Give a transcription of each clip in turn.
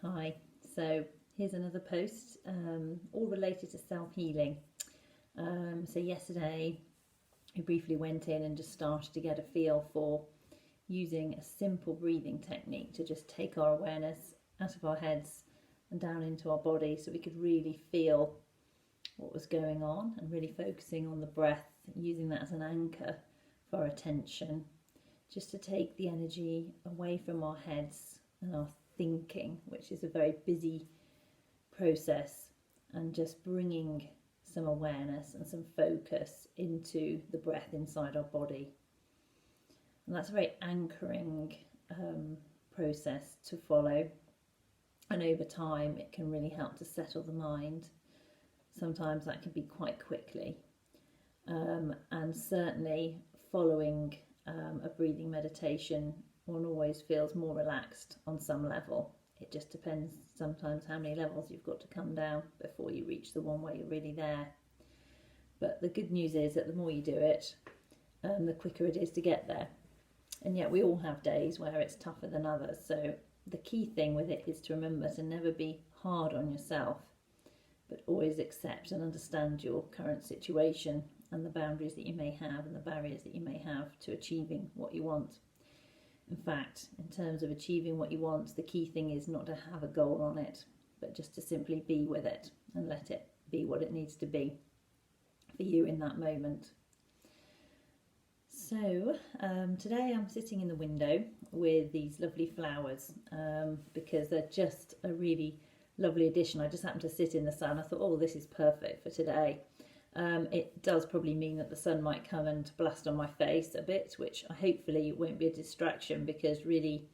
Hi, so here's another post, all related to self-healing. So yesterday we briefly went in and just started to get a feel for using a simple breathing technique to just take our awareness out of our heads and down into our body so we could really feel what was going on and really focusing on the breath, using that as an anchor for our attention, just to take the energy away from our heads and our thinking, which is a very busy process, and just bringing some awareness and some focus into the breath inside our body. And that's a very anchoring process to follow. And over time, it can really help to settle the mind. Sometimes that can be quite quickly. And certainly following a breathing meditation, one always feels more relaxed on some level. It just depends sometimes how many levels you've got to come down before you reach the one where you're really there. But the good news is that the more you do it, the quicker it is to get there. And yet we all have days where it's tougher than others. So the key thing with it is to remember to never be hard on yourself, but always accept and understand your current situation and the boundaries that you may have and the barriers that you may have to achieving what you want. In fact, in terms of achieving what you want, the key thing is not to have a goal on it, but just to simply be with it and let it be what it needs to be for you in that moment. So today I'm sitting in the window with these lovely flowers because they're just a really lovely addition. I just happened to sit in the sun. I thought, oh, this is perfect for today. It does probably mean that the sun might come and blast on my face a bit, which hopefully won't be a distraction, because really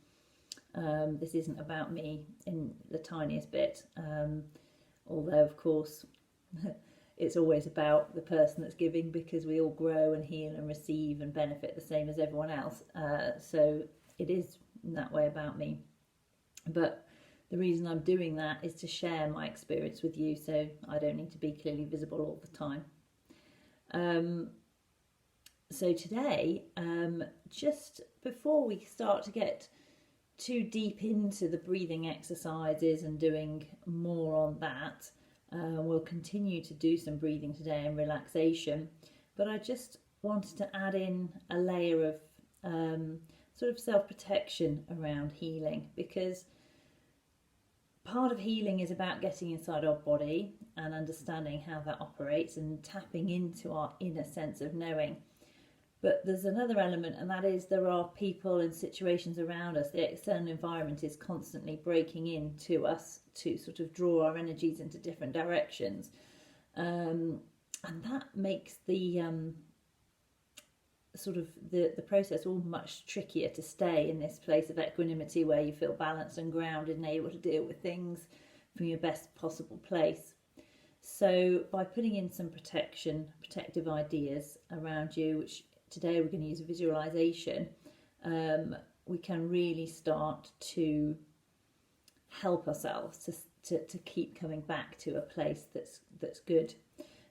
this isn't about me in the tiniest bit, although of course it's always about the person that's giving, because we all grow and heal and receive and benefit the same as everyone else, so it is in that way about me. But the reason I'm doing that is to share my experience with you, so I don't need to be clearly visible all the time. So today, just before we start to get too deep into the breathing exercises and doing more on that, we'll continue to do some breathing today and relaxation, but I just wanted to add in a layer of sort of self-protection around healing, because part of healing is about getting inside our body and understanding how that operates and tapping into our inner sense of knowing. But there's another element, and that is there are people and situations around us. The external environment is constantly breaking into us to sort of draw our energies into different directions. And that makes the sort of the process all much trickier to stay in this place of equanimity where you feel balanced and grounded and able to deal with things from your best possible place. So by putting in some protective ideas around you, which today we're going to use visualization, we can really start to help ourselves to keep coming back to a place that's good.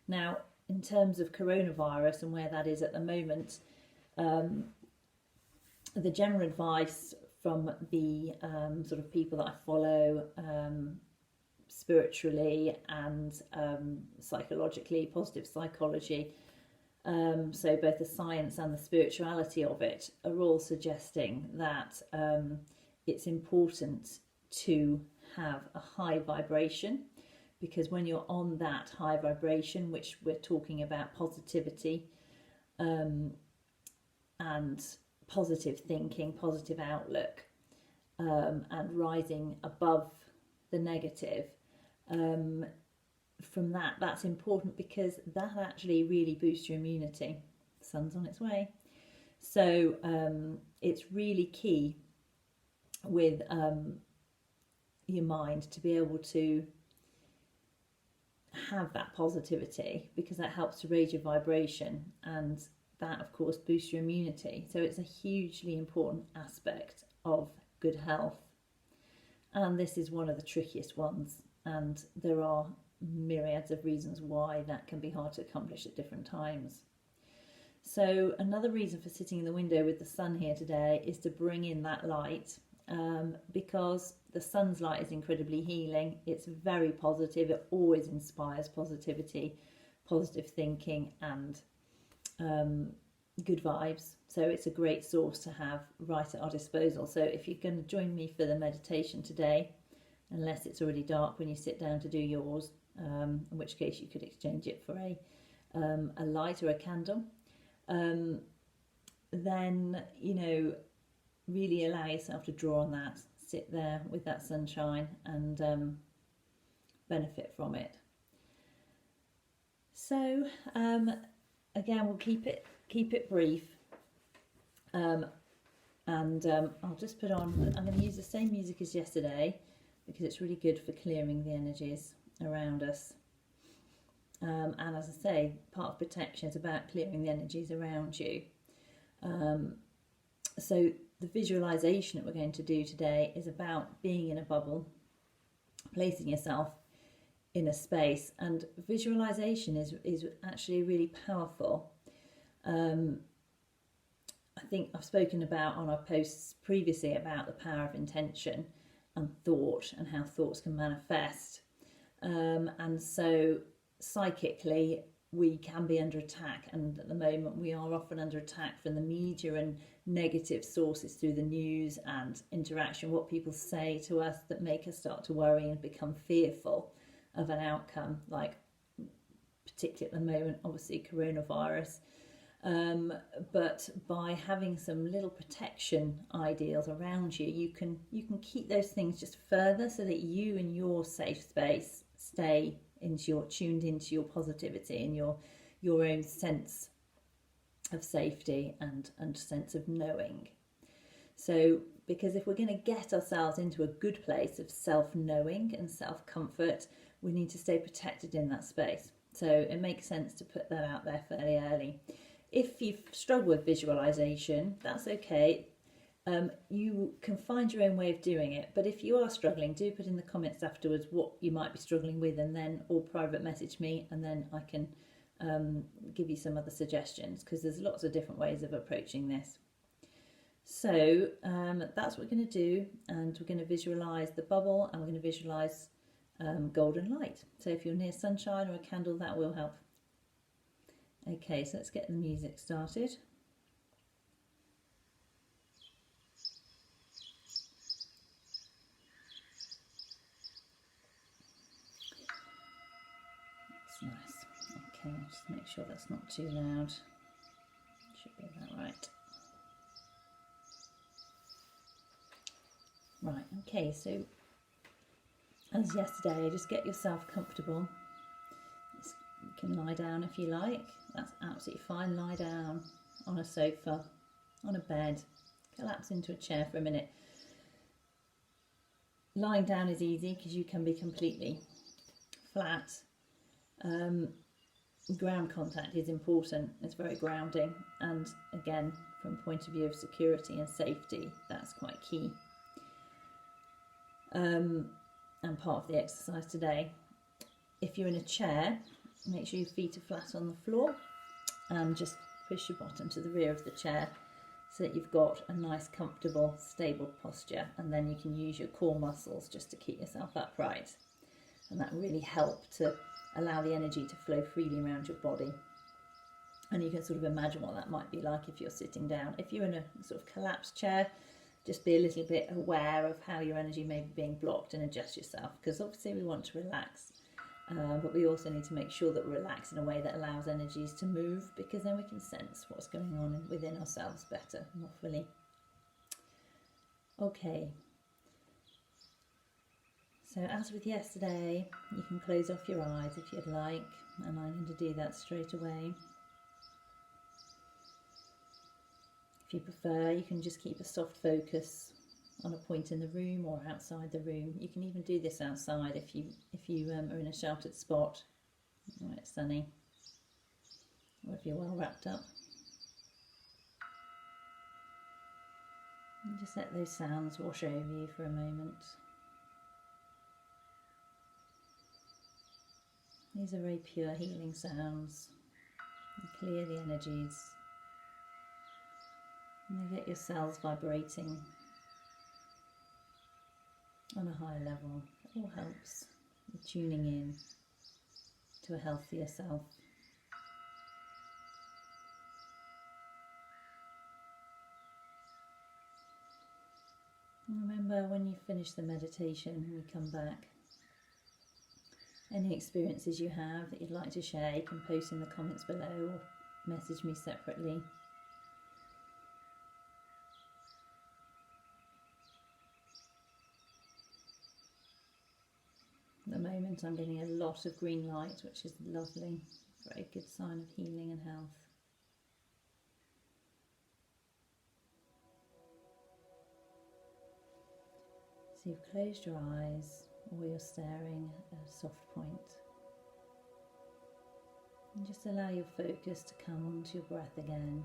Now, in terms of coronavirus and where that is at the moment, the general advice from the sort of people that I follow spiritually and psychologically, positive psychology, so both the science and the spirituality of it are all suggesting that it's important to have a high vibration, because when you're on that high vibration, which we're talking about positivity and positive thinking, positive outlook, and rising above the negative, from that's important, because that actually really boosts your immunity. The sun's on its way. So it's really key with your mind to be able to have that positivity, because that helps to raise your vibration, and that of course boosts your immunity. So it's a hugely important aspect of good health, and this is one of the trickiest ones, and there are myriads of reasons why that can be hard to accomplish at different times. So another reason for sitting in the window with the sun here today is to bring in that light because the sun's light is incredibly healing. It's very positive. It always inspires positivity, positive thinking, and good vibes. So it's a great source to have right at our disposal. So if you're going to join me for the meditation today, unless it's already dark when you sit down to do yours, in which case you could exchange it for a light or a candle, then, you know, really allow yourself to draw on that, sit there with that sunshine and benefit from it. So again, we'll keep it brief, and I'll just put on, I'm going to use the same music as yesterday because it's really good for clearing the energies around us. And as I say, part of protection is about clearing the energies around you. So the visualization that we're going to do today is about being in a bubble, placing yourself in a space, and visualization is actually really powerful. I think I've spoken about on our posts previously about the power of intention and thought and how thoughts can manifest. And so psychically we can be under attack, and at the moment we are often under attack from the media and negative sources through the news and interaction, what people say to us that make us start to worry and become fearful of an outcome, like particularly at the moment obviously coronavirus. But by having some little protection ideals around you, you can keep those things just further so that you in your safe space stay tuned into your positivity and your own sense of safety and sense of knowing. So because if we're going to get ourselves into a good place of self-knowing and self-comfort, we need to stay protected in that space. So it makes sense to put that out there fairly early. If you struggle with visualization, that's okay. You can find your own way of doing it, but if you are struggling, do put in the comments afterwards what you might be struggling with, and then or private message me, and then I can give you some other suggestions, because there's lots of different ways of approaching this. So that's what we're going to do, and we're going to visualize the bubble, and we're going to visualize golden light. So if you're near sunshine or a candle, that will help. Okay, so let's get the music started. That's nice. Okay, just make sure that's not too loud. Should be about right. Right, okay, so as yesterday, just get yourself comfortable. You can lie down if you like, that's absolutely fine. Lie down on a sofa, on a bed, collapse into a chair for a minute. Lying down is easy because you can be completely flat. Ground contact is important, it's very grounding, and again, from a point of view of security and safety, that's quite key. And part of the exercise today. If you're in a chair, make sure your feet are flat on the floor, and just push your bottom to the rear of the chair so that you've got a nice, comfortable, stable posture, and then you can use your core muscles just to keep yourself upright, and that really helps to allow the energy to flow freely around your body. And you can sort of imagine what that might be like if you're sitting down. If you're in a sort of collapsed chair, just be a little bit aware of how your energy may be being blocked and adjust yourself, because obviously we want to relax, but we also need to make sure that we relax in a way that allows energies to move, because then we can sense what's going on within ourselves better, more fully. Okay, so as with yesterday, you can close off your eyes if you'd like, and I'm going to do that straight away. If you prefer, you can just keep a soft focus on a point in the room or outside the room. You can even do this outside if you are in a sheltered spot where it's sunny, or if you're well wrapped up. And just let those sounds wash over you for a moment. These are very pure healing sounds. They clear the energies. And they get your cells vibrating on a higher level. It all helps with tuning in to a healthier self. And remember, when you finish the meditation and we come back, any experiences you have that you'd like to share, you can post in the comments below or message me separately. At the moment I'm getting a lot of green light, which is lovely, very good sign of healing and health. So you've closed your eyes, or you're staring at a soft point. And just allow your focus to come onto your breath again.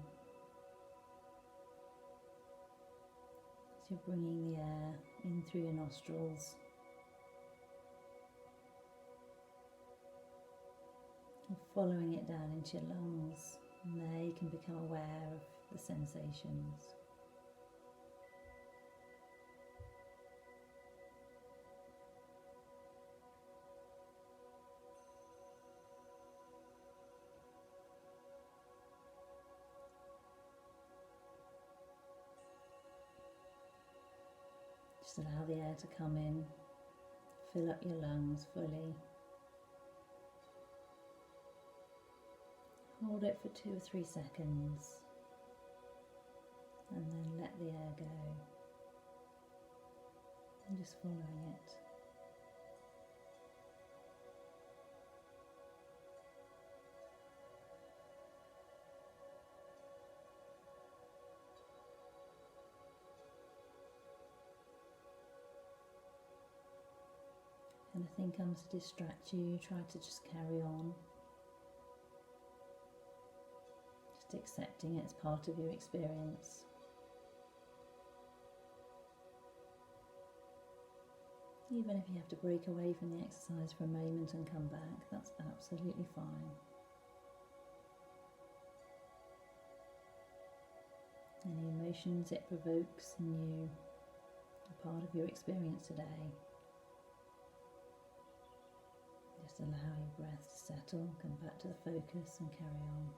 So you're bringing the air in through your nostrils. And following it down into your lungs. And there you can become aware of the sensations. Just allow the air to come in, fill up your lungs fully. Hold it for 2 or 3 seconds and then let the air go. And just following it. If anything comes to distract you, try to just carry on. Just accepting it as part of your experience. Even if you have to break away from the exercise for a moment and come back, that's absolutely fine. Any emotions it provokes in you are part of your experience today. Just allow your breath to settle, come back to the focus and carry on.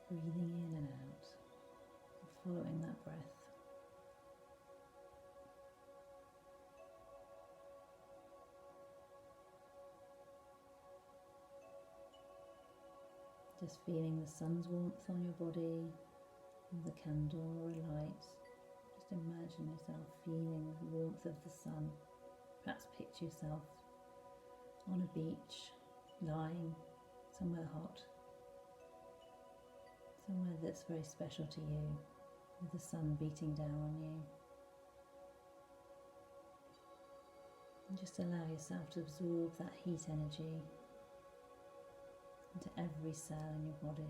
Breathing in and out, and following that breath. Just feeling the sun's warmth on your body, with a candle or a light. Just imagine yourself feeling the warmth of the sun. Perhaps picture yourself on a beach, lying somewhere hot, somewhere that's very special to you, with the sun beating down on you. And just allow yourself to absorb that heat energy into every cell in your body.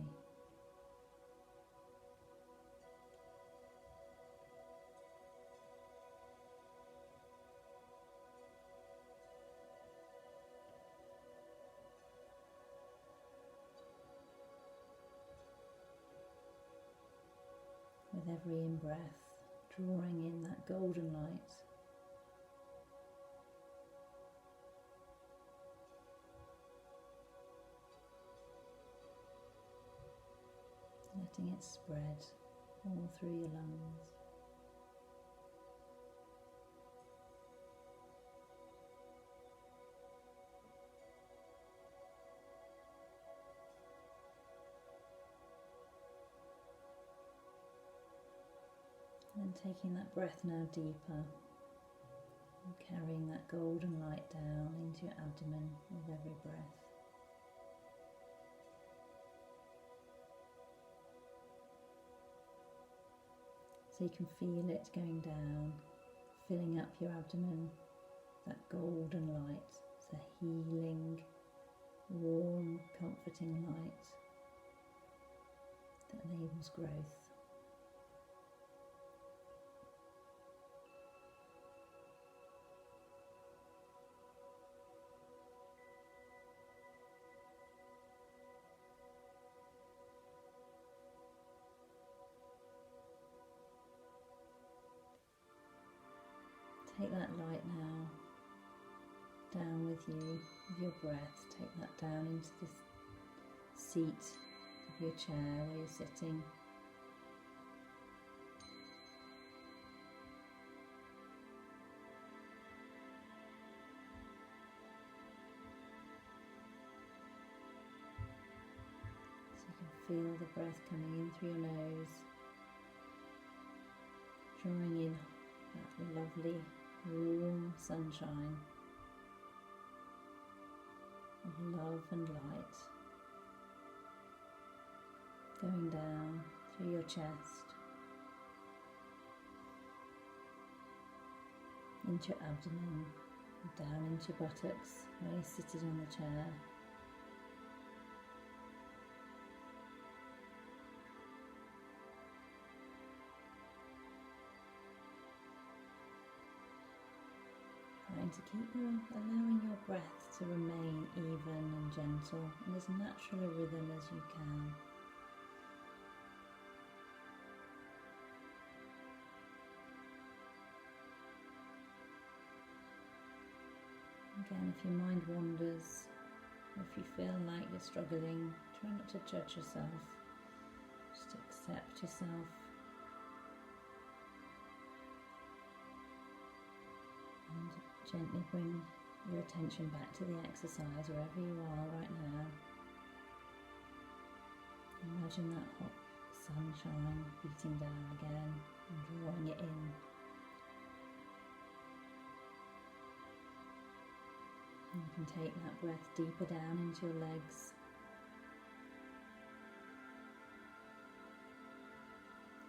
With every in-breath, drawing in that golden light. Letting it spread all through your lungs. And taking that breath now deeper, and carrying that golden light down into your abdomen with every breath. So you can feel it going down, filling up your abdomen, that golden light. It's a healing, warm, comforting light that enables growth. Take that light now down with you, with your breath. Take that down into the seat of your chair where you're sitting. Feel the breath coming in through your nose, drawing in that lovely warm sunshine of love and light, going down through your chest, into your abdomen, down into your buttocks where you're seated on the chair. To allowing your breath to remain even and gentle and as natural a rhythm as you can. Again, if your mind wanders, or if you feel like you're struggling, try not to judge yourself, just accept yourself. And gently bring your attention back to the exercise wherever you are right now. Imagine that hot sunshine beating down again and drawing it in. And you can take that breath deeper down into your legs.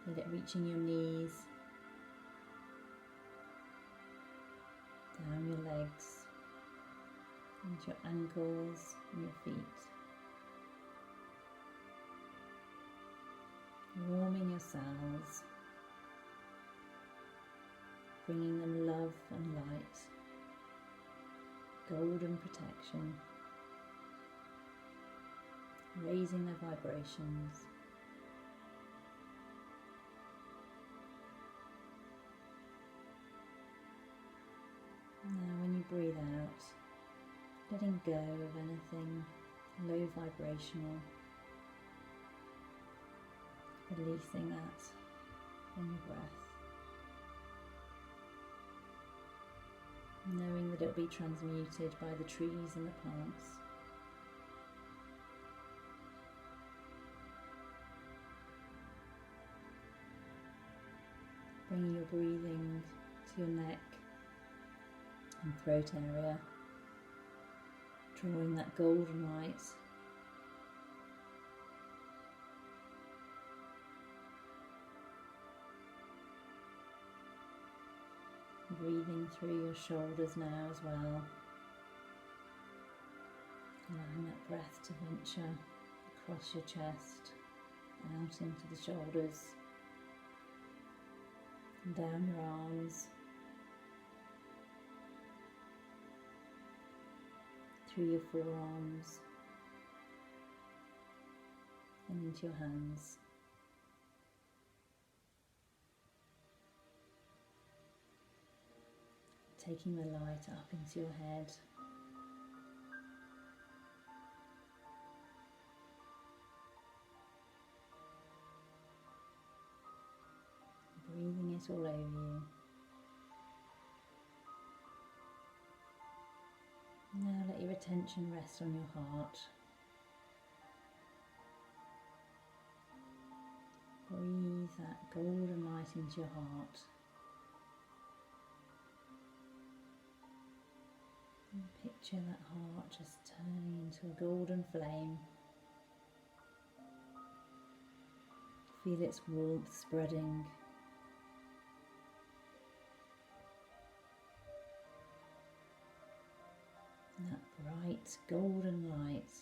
Feel it reaching your knees, down your legs, into your ankles and your feet. Warming your cells, bringing them love and light, golden protection, raising their vibrations. Now when you breathe out, letting go of anything low vibrational, releasing that in your breath, knowing that it will be transmuted by the trees and the plants. Bringing your breathing to your neck and throat area, drawing that golden light. Breathing through your shoulders now as well, allowing that breath to venture across your chest, out into the shoulders, and down your arms, through your forearms, and into your hands. Taking the light up into your head, breathing it all over you. Now let your attention rest on your heart. Breathe that golden light into your heart. And picture that heart just turning into a golden flame. Feel its warmth spreading. And that bright golden light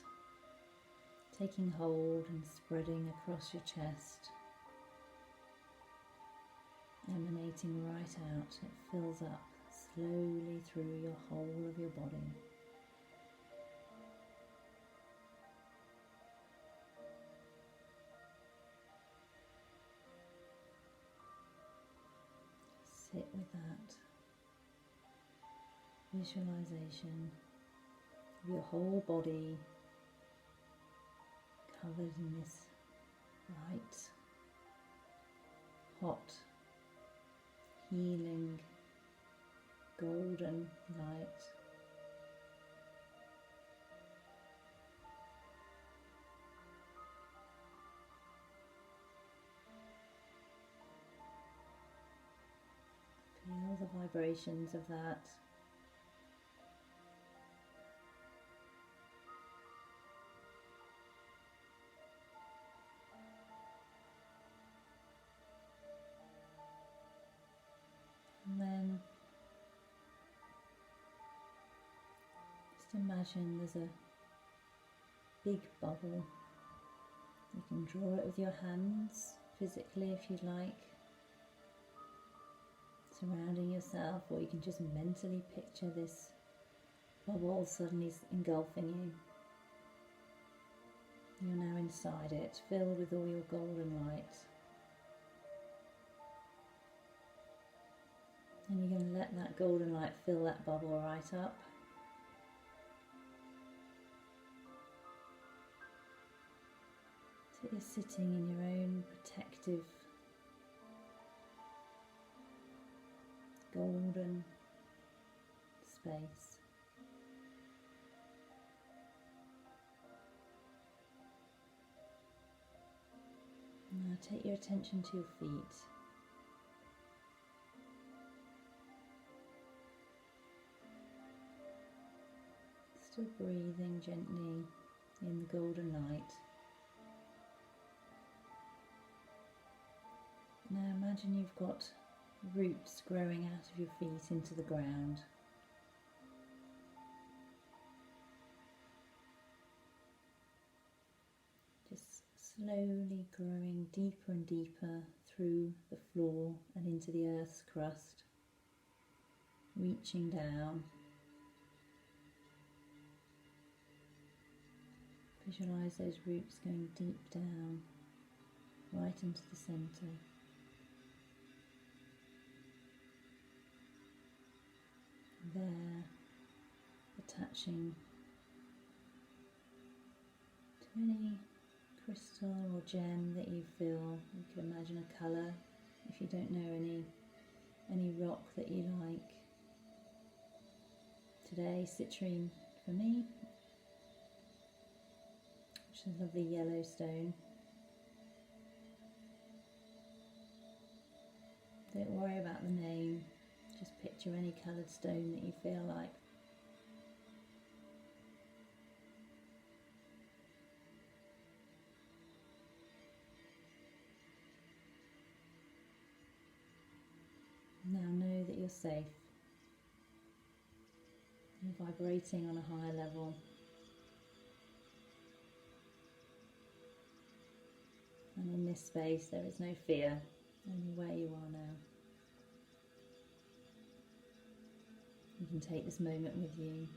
taking hold and spreading across your chest, emanating right out. It fills up slowly through your whole of your body. Sit with that. visualization of your whole body covered in this bright, hot, healing, golden light. Feel the vibrations of that. And then just imagine there's a big bubble. You can draw it with your hands physically if you'd like, surrounding yourself, or you can just mentally picture this bubble suddenly engulfing you. You're now inside it, filled with all your golden light. And you're going to let that golden light fill that bubble right up. So you're sitting in your own protective, golden space. Now take your attention to your feet. Still breathing gently in the golden light. Now imagine you've got roots growing out of your feet into the ground. Just slowly growing deeper and deeper through the floor and into the earth's crust, reaching down. Visualize those roots going deep down, right into the centre. There, attaching to any crystal or gem that you feel. You can imagine a colour if you don't know any rock that you like. Today, citrine for me, which is a lovely yellow stone. Don't worry about the name. Just picture any coloured stone that you feel like. Now know that you're safe. You're vibrating on a higher level. And in this space there is no fear, only where you are now. You can take this moment with you.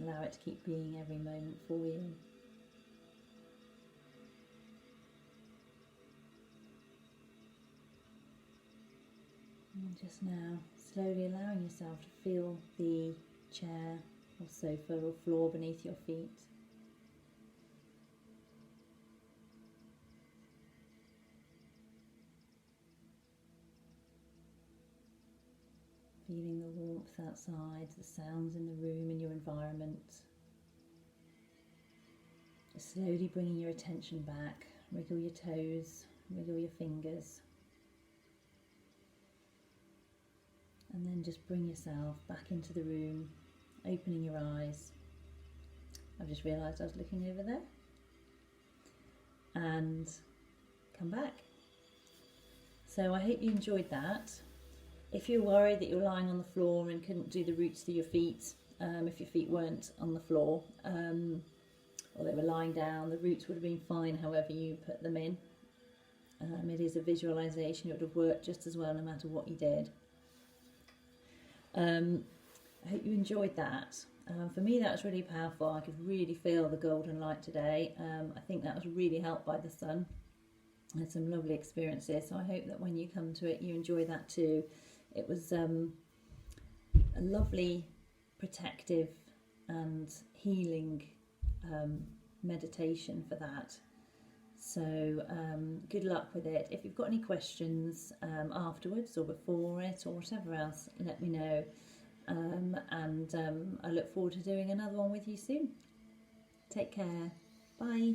Allow it to keep being every moment for you. And just now, slowly allowing yourself to feel the chair or sofa or floor beneath your feet. Feeling the warmth outside, the sounds in the room, in your environment. Just slowly bringing your attention back. Wriggle your toes, wriggle your fingers. And then just bring yourself back into the room, opening your eyes. I've just realised I was looking over there. And come back. So I hope you enjoyed that. If you're worried that you're lying on the floor and couldn't do the roots through your feet, if your feet weren't on the floor, or they were lying down, the roots would have been fine however you put them in. It is a visualisation, it would have worked just as well no matter what you did. I hope you enjoyed that. For me that was really powerful. I could really feel the golden light today. I think that was really helped by the sun. I had some lovely experiences, so I hope that when you come to it you enjoy that too. It was a lovely, protective and healing meditation for that. So good luck with it. If you've got any questions afterwards or before it or whatever else, let me know. I look forward to doing another one with you soon. Take care. Bye.